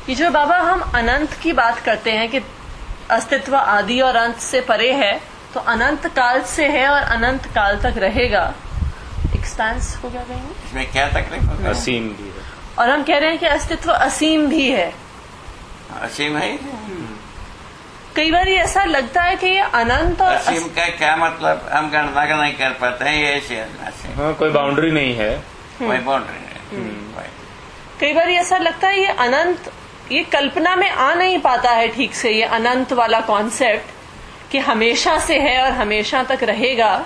ये जो बाबा हम अनंत की बात करते हैं कि अस्तित्व आदि और अंत से परे है, तो अनंत काल से है और अनंत काल तक रहेगा, एक्सपेंस हो गया कहीं इसमें क्या तकलीफ होगी? असीम भी है और हम कह रहे हैं कि अस्तित्व असीम भी है। असीम है। कई बार ये ऐसा लगता है कि ये अनंत और असीम का क्या मतलब? हम गणना का नहीं कर पाते हैं। ये असीम, हाँ, कोई बाउंड्री नहीं है, कोई बाउंड्री नहीं। कई बार ये ऐसा लगता है ये अनंत, ये कल्पना में आ नहीं पाता है ठीक से, ये अनंत वाला कॉन्सेप्ट कि हमेशा से है और हमेशा तक रहेगा।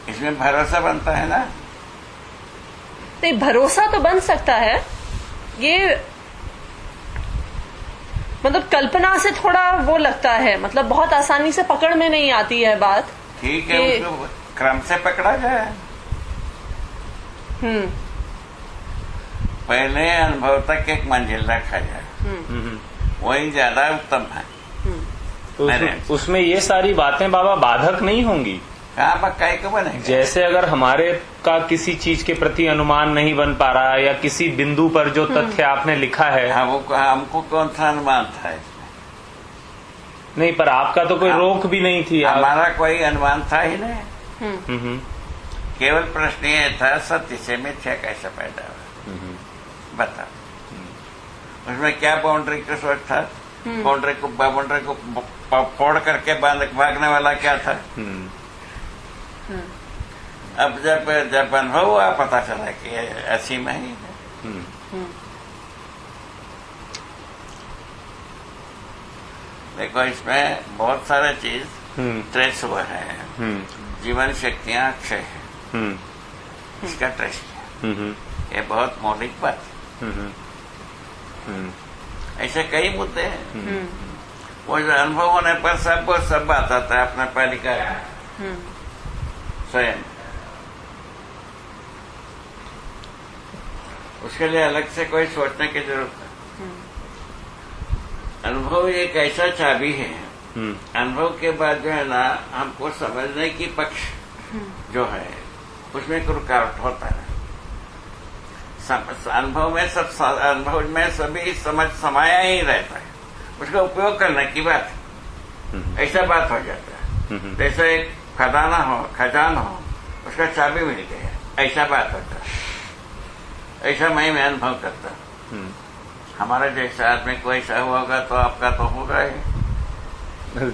इसमें भरोसा बनता है ना? नहीं, भरोसा तो बन सकता है, ये मतलब कल्पना से थोड़ा वो लगता है, मतलब बहुत आसानी से पकड़ में नहीं आती है बात। ठीक है, उसको क्रम से पकड़ा जाए। पहले अनुभव तक एक मंजिल रखा जाए, वही ज्यादा उत्तम है। तो उसमें ये सारी बातें बाबा बाधक नहीं होंगी? कहाँ पक्का को बनेगा? जैसे अगर हमारे का किसी चीज के प्रति अनुमान नहीं बन पा रहा, या किसी बिंदु पर जो तथ्य आपने लिखा है, हाँ, वो हमको कौन सा अनुमान था इसमें? नहीं, पर आपका तो कोई रोक भी नहीं थी। हमारा कोई अनुमान था ही नहीं। केवल प्रश्न ये था, सत्य से मिथ्या कैसे पैदा हुआ? बता, उसमें क्या बाउंड्री का सोच था? बाउंड्री को फोड़ करके भागने वाला क्या था? अब जब अनुभव हुआ, पता चला कि असीम है। देखो, इसमें बहुत सारे चीज ट्रेस हुए हैं। जीवन शक्तियां अक्षय है, इसका ट्रेस है। ये बहुत मौलिक बात है। ऐसे कई मुद्दे हैं। वो जो अनुभव होने पर सब बात आता है अपना पालिका स्वयं। उसके लिए अलग से कोई सोचने की जरूरत है। अनुभव एक ऐसा चाबी है। अनुभव के बाद जो है ना, हमको समझने की पक्ष जो है उसमें एक रुकावट होता है। अनुभव में सभी समझ समाया ही रहता है, उसका उपयोग करने की बात, ऐसा बात हो जाता है। जैसे एक खजाना हो, उसका चाबी मिल गया, ऐसा बात होता है। ऐसा मैं अनुभव करता हूँ। हमारा जैसा आदमी को ऐसा होगा तो आपका तो होगा ही।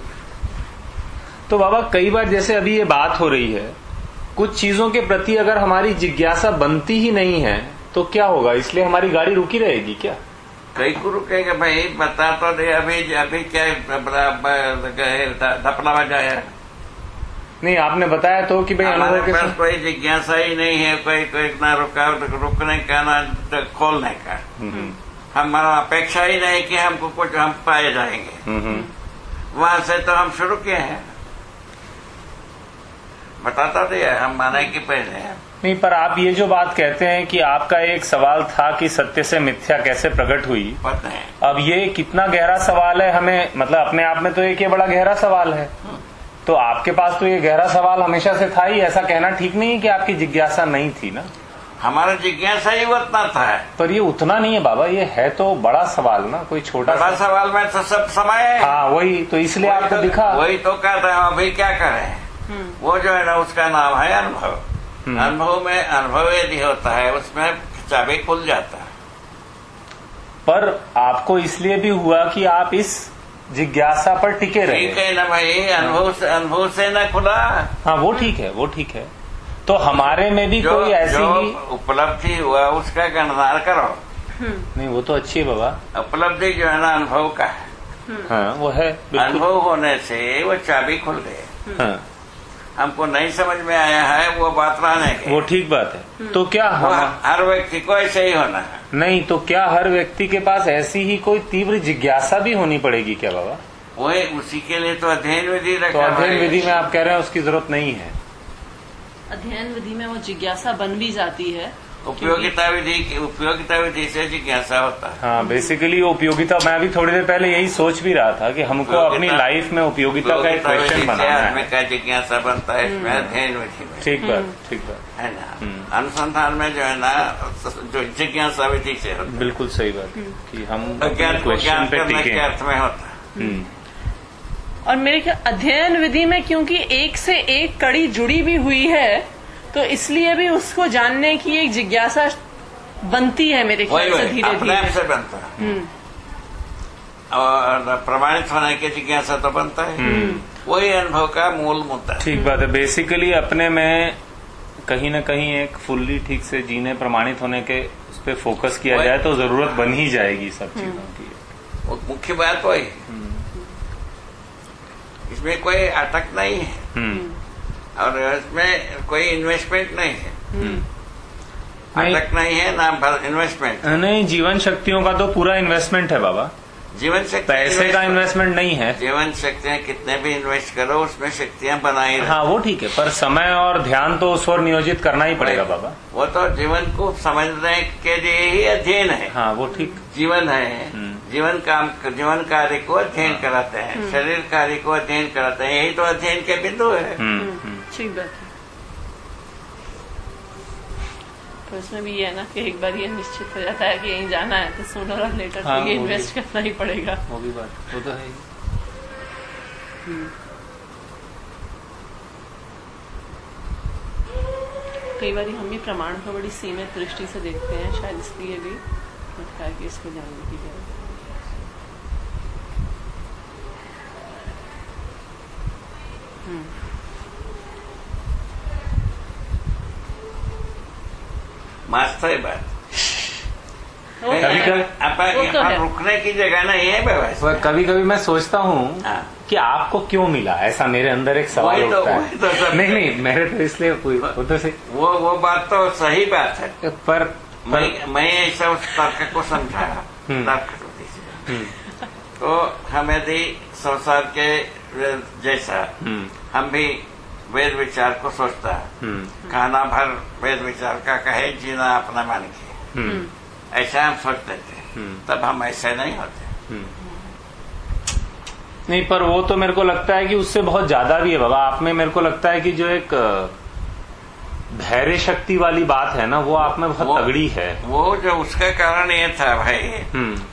तो बाबा, कई बार जैसे अभी ये बात हो रही है, कुछ चीजों के प्रति अगर हमारी जिज्ञासा बनती ही नहीं है तो क्या होगा? इसलिए हमारी गाड़ी रुकी रहेगी क्या? कई को रुकेगा भाई, बता तो दे। अभी क्या धपला बजाया? नहीं, आपने बताया तो कि भाई हमारे पास कोई जिज्ञासा ही नहीं है, कोई ना रुकने का ना खोलने का। हमारा अपेक्षा ही नहीं कि हमको कुछ हम पाए जाएंगे। वहां से तो हम शुरू किए हैं। बताता दिया, हम माने कि पहले नहीं। पर आप ये जो बात कहते हैं कि आपका एक सवाल था कि सत्य से मिथ्या कैसे प्रकट हुई, पता है। अब ये कितना गहरा सवाल है, हमें मतलब अपने आप में तो एक ये बड़ा गहरा सवाल है। तो आपके पास तो ये गहरा सवाल हमेशा से था ही, ऐसा कहना ठीक नहीं है कि आपकी जिज्ञासा नहीं थी ना? हमारा जिज्ञासा ही उतना था। पर ये उतना नहीं है बाबा, ये है तो बड़ा सवाल ना, कोई छोटा बड़ा सवाल में तो सब समय है। हाँ, वही तो, इसलिए आपको दिखा। वही तो कहते हैं, अभी क्या करें? वो जो है ना, उसका नाम है अनुभव। अनुभव में अनुभव यदि होता है, उसमें चाबी खुल जाता है। पर आपको इसलिए भी हुआ कि आप इस जिज्ञासा पर टिके रहे। ठीक है ना भाई, अनुभव से न खुला। हाँ, वो ठीक है, वो ठीक है। तो हमारे में भी कोई ऐसी ही उपलब्धि हुआ, उसका गणना करो। नहीं, वो तो अच्छी है बाबा। उपलब्धि जो है ना, अनुभव का है। हाँ, वो है। अनुभव होने से वो चाबी खुल गई। हाँ, हमको नहीं समझ में आया है, वो बात रहने की। वो ठीक बात है। तो क्या हर व्यक्ति को ऐसे ही होना है? नहीं, तो क्या हर व्यक्ति के पास ऐसी ही कोई तीव्र जिज्ञासा भी होनी पड़ेगी क्या बाबा? वही, उसी के लिए तो अध्ययन विधि रखा। तो अध्ययन विधि में आप कह रहे हैं उसकी जरूरत नहीं है? अध्ययन विधि में वो जिज्ञासा बन भी जाती है। उपयोगिता विधि से जिज्ञासा होता है। हाँ, बेसिकली उपयोगिता, मैं अभी थोड़ी देर पहले यही सोच भी रहा था कि हमको अपनी लाइफ में उपयोगिता का एक क्वेश्चन बनाना है। जिज्ञासा बनता है इसमें अध्ययन विधि में। ठीक बात, ठीक बात है ना। अनुसंधान में जो है ना, जो जिज्ञासा विधि से होता है। बिल्कुल सही बात कि हम ज्ञान को ज्ञान पे करने टिके। के अर्थ में होता है। और मेरे अध्ययन विधि में क्योंकि एक से एक कड़ी जुड़ी भी हुई है, तो इसलिए भी उसको जानने की एक जिज्ञासा बनती है मेरे ख्याल से धीरे अपने आप धीरे। से बनता है। और प्रमाणित होने की जिज्ञासा तो बनता है। वही अनुभव का मूल मुद्दा है। ठीक बात है। बेसिकली अपने में कहीं ना कहीं एक फुल्ली ठीक से जीने, प्रमाणित होने के उस पर फोकस किया जाए तो जरूरत बन ही जाएगी सब चीजों की। वो मुख्य बात वही है। इसमें कोई अटक नहीं है और इसमें कोई इन्वेस्टमेंट नहीं है। अटक नहीं है ना इन्वेस्टमेंट। नहीं, जीवन शक्तियों का तो पूरा इन्वेस्टमेंट है बाबा। जीवन शक्ति पैसे का इन्वेस्टमेंट नहीं है। जीवन शक्तियाँ कितने भी इन्वेस्ट करो उसमें शक्तियाँ बनाई रहो। हाँ वो ठीक है, पर समय और ध्यान तो उस ओर नियोजित करना ही पड़ेगा बाबा। वो तो जीवन को समझने के लिए ही अध्ययन है। हाँ वो ठीक। जीवन है, जीवन कार्य को अध्ययन कराते हैं, शरीर कार्य को अध्ययन कराते हैं। यही तो अध्ययन के बिंदु है। ठीक बात है। तो इसमें भी ये है ना कि एक बार ये निश्चित हो जाता है कि यहीं जाना है तो सूनर और लेटर हाँ, ये इन्वेस्ट करना ही पड़ेगा। वो भी बात, वो तो है ही। कई बार हम भी प्रमाण को बड़ी सीमित दृष्टि से देखते हैं, शायद इसलिए भी लगता है कि इसको जानने की जरूरत है। मस्त है बात। कभी कभी यहाँ रुकने की जगह नहीं है व्यवस्था। कभी कभी मैं सोचता हूँ हाँ। कि आपको क्यों मिला, ऐसा मेरे अंदर एक सवाल उठता है। नहीं मेरे तो इसलिए उधर से वो बात तो सही बात है, पर मैं ऐसा उस तर्क को समझाया तर्क से। तो हम यदि संसार के जैसा हम भी वेद विचार को सोचता है, खाना भर वेद विचार का कहे, जीना अपना मान के, ऐसा हम सोचते थे, तब हम ऐसे नहीं होते। नहीं, पर वो तो मेरे को लगता है कि उससे बहुत ज्यादा भी है बाबा। आप में मेरे को लगता है कि जो एक धैर्य शक्ति वाली बात है ना, वो आप में बहुत तगड़ी है। वो जो उसका कारण ये था भाई,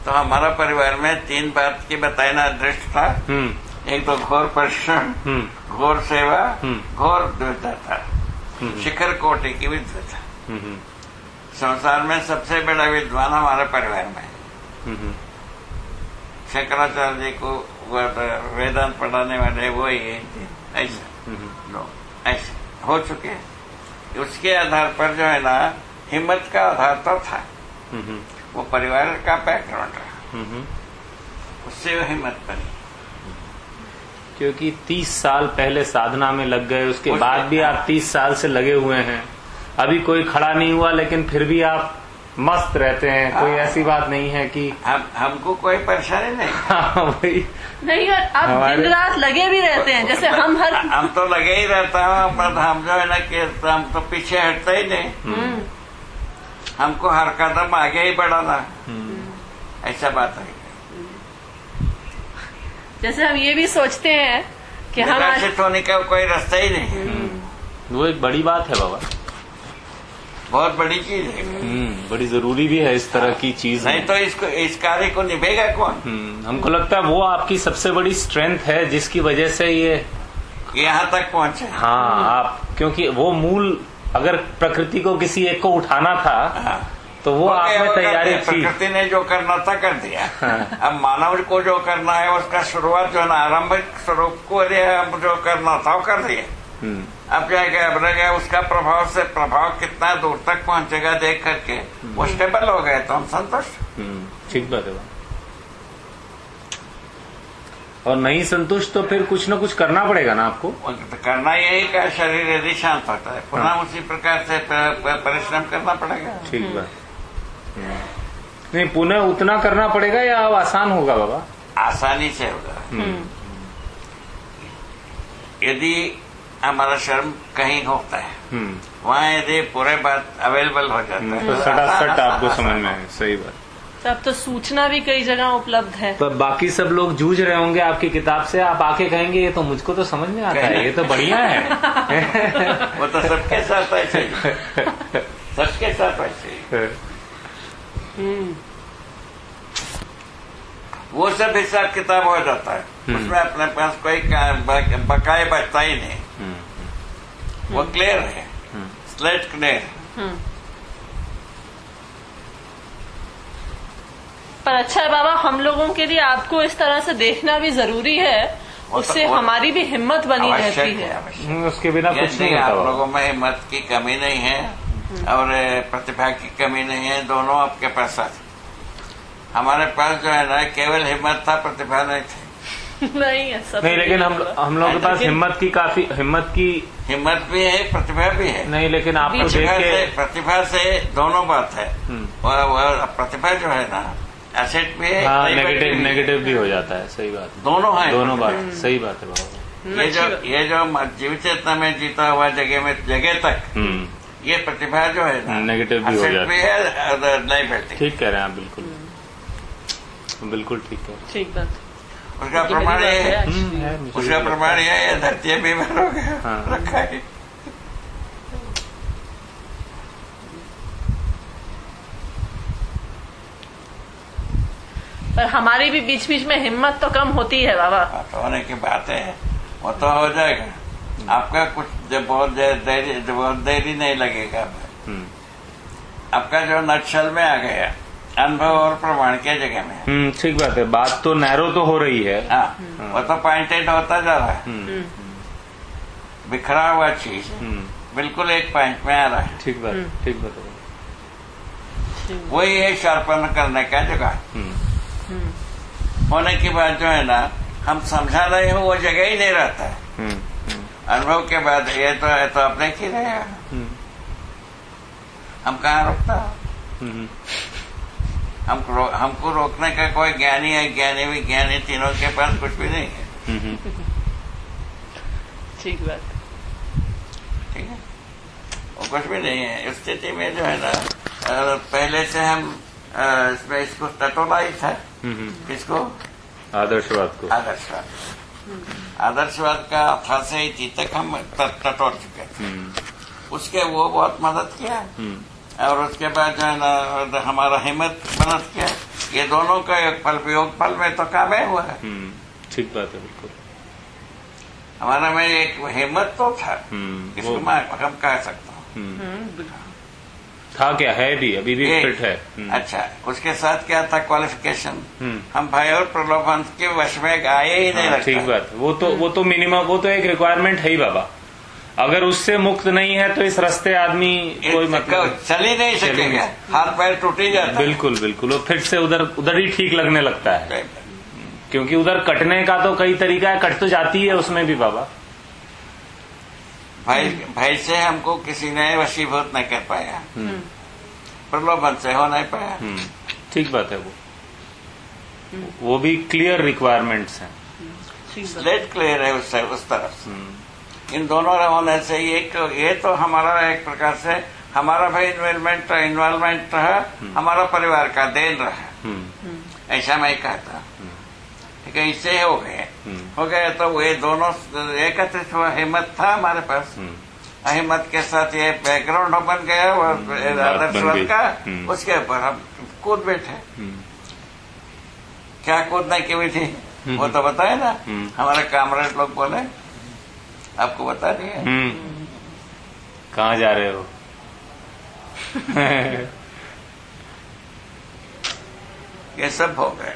तो हमारा परिवार में 3 बात की बताना दृष्ट था। एक तो घोर परिश्रम, घोर सेवा, घोर विद्वता, शिखर कोटि की विद्वता। संसार में सबसे बड़ा विद्वान हमारे परिवार में शंकराचार्य जी को वेदांत पढ़ाने वाले वो ही है। ऐसे हो चुके हैं। उसके आधार पर जो है ना, हिम्मत का आधार तो था, वो परिवार का बैकग्राउंड रहा, उससे वो हिम्मत बनी। क्योंकि 30 साल पहले साधना में लग गए, उसके बाद भी आप 30 साल से लगे हुए हैं। अभी कोई खड़ा नहीं हुआ लेकिन फिर भी आप मस्त रहते हैं। कोई ऐसी बात नहीं है कि हमको कोई परेशानी नहीं। हाँ वही नहीं, और आप दिन रात लगे भी रहते हैं, जैसे हम तो लगे ही रहता हूँ, पर हम जो है ना कि हम तो पीछे हटते ही नहीं। हमको हर कदम आगे ही बढ़ाना, ऐसा बात है। जैसे हम ये भी सोचते हैं कि हम निराशित होने का कोई रास्ता ही नहीं। वो एक बड़ी बात है बाबा, बहुत बड़ी चीज है। बड़ी जरूरी भी है इस तरह की चीज। नहीं तो इस कार्य को निभेगा कौन? हमको लगता है वो आपकी सबसे बड़ी स्ट्रेंथ है, जिसकी वजह से ये यहाँ तक पहुँचे। हाँ आप, क्योंकि वो मूल अगर प्रकृति को किसी एक को उठाना था तो वो आप में तैयारी थी। प्रकृति ने जो करना था कर दिया। अब मानव को जो करना है उसका शुरुआत जो है ना, आरंभिक स्वरूप को जो करना था वो कर दिया। अब जाएगा, अब रहेगा उसका प्रभाव कितना दूर तक पहुंचेगा देख करके वो स्टेबल हो गए तो हम संतुष्ट। ठीक बात है। और नहीं संतुष्ट तो फिर कुछ न कुछ करना पड़ेगा ना आपको। करना यही का शरीर यदि शांत होता है, पुनः उसी प्रकार से परिश्रम करना पड़ेगा। ठीक बात। नहीं, पुनः उतना करना पड़ेगा या अब आसान होगा बाबा? आसानी से होगा। यदि हमारा शर्म कहीं होता है, वहाँ यदि पूरे बात अवेलेबल हो जाता है तो सटासट आपको समझ में आए। सही बात। तो अब तो सूचना भी कई जगह उपलब्ध है। पर बाकी सब लोग जूझ रहे होंगे आपकी किताब से, आप आके कहेंगे ये तो मुझको तो समझ में आता है, ये तो बढ़िया है। वो तो सबके साथ ऐसे ही, सबके साथ ऐसे ही। वो सब हिसाब किताब हो जाता है, उसमें अपने पास कोई बकाया बचता ही नहीं। वो क्लियर है, स्लेट क्लियर। पर अच्छा है बाबा, हम लोगों के लिए आपको इस तरह से देखना भी जरूरी है, उससे हमारी भी हिम्मत बनी रहती है। उसके बिना कुछ नहीं होता। आप लोगों में हिम्मत की कमी नहीं है और प्रतिभा की कमी नहीं है, दोनों आपके पास है। हमारे पास जो है ना केवल हिम्मत था, प्रतिभा नहीं थी। नहीं है सब नहीं, लेकिन हम लोगों के पास हिम्मत हिम्मत भी है, प्रतिभा भी है। नहीं, लेकिन आपको देख के प्रतिभा से दोनों बात है। प्रतिभा जो है ना एसेट भी है, हाँ, नेगेटिव भी हो जाता है। सही बात है, दोनों है, दोनों बात सही बात है बाबा। ये जो जीवित चेतना में जीता हुआ जगह तक ये प्रतिभा जो है ना नेगेटिव भी हो जाता है, नहीं बैठती। ठीक कह रहे हैं आप, बिल्कुल ठीक है। ठीक बात। उसका प्रमाण ये है, उसका प्रमाण ये है, धरती बीमार हो गया रखा है। पर हमारी भी बीच बीच में हिम्मत तो कम होती है बाबा। तो होने की बात है, वो तो हो जाएगा। आपका कुछ बहुत देरी नहीं लगेगा। आपका जो नक्शल में आ गया, अनुभव और प्रमाण के जगह में। ठीक बात है, बात तो नैरो तो हो रही है। हाँ, वो तो पॉइंटेड होता जा रहा है। बिखरा हुआ चीज बिल्कुल एक पॉइंट में आ रहा है। ठीक बात है। वही है शार्पन करने का जगह। होने के बाद जो है ना हम समझा रहे हो, वो जगह ही नहीं रहता है। अनुभव के बाद ये तो अपने ही रहेगा। हम कहाँ रोकता? हमको रोकने का कोई ज्ञानी है, ज्ञानी विज्ञानी तीनों के पास कुछ भी नहीं है। ठीक बात, ठीक है, वो कुछ भी नहीं है। इस स्थिति में जो है ना पहले से हम इसमें इसको टटोला ही था। किसको? आदर्शवाद को। आदर्शवाद का था से ही तक हम टटोल चुके थे। उसके वो बहुत मदद किया और उसके बाद जो है ना हमारा हिम्मत मदद किया। ये दोनों का एक योग फल में तो कामयाब हुआ है। ठीक बात है, बिल्कुल। हमारा में एक हिम्मत तो था, इसको हम कह सकता हूँ। था क्या है भी, अभी भी फिट है। अच्छा, उसके साथ क्या था? क्वालिफिकेशन। हम भय और प्रलोभन के वश में आए ही नहीं। ठीक बात, वो तो मिनिमम, वो तो एक रिक्वायरमेंट है ही बाबा। अगर उससे मुक्त नहीं है तो इस रास्ते आदमी कोई मतलब चल ही नहीं सकेगा, हाथ पैर टूट ही जाता है। बिल्कुल, वो फिर से उधर ही ठीक लगने लगता है। क्योंकि उधर कटने का तो कई तरीका है, कट तो जाती है उसमें भी बाबा। भाई से हमको किसी ने वशीभूत नहीं कर पाया, प्रलोभन से हो नहीं पाया। ठीक बात है, वो भी क्लियर रिक्वायरमेंट्स हैं। स्लेट क्लियर है उससे, उस तरफ से। इन दोनों होने से ये तो हमारा एक प्रकार से हमारा भाई इन्वॉल्वमेंट रहा, हमारा परिवार का देन रहा। ऐसा मैं कहता। ठीक है, इससे हो गए तो ये दोनों एकत्रित हुआ। हिम्मत था हमारे पास, हिम्मत के साथ ये बैकग्राउंड बन गया आदर्शवाद का। उसके ऊपर हम कूद बैठे। क्या कूदने की विधि वो तो बताए ना हमारे कामरेड लोग बोले। आपको बता दिए कहाँ जा रहे हो? ये सब हो गए।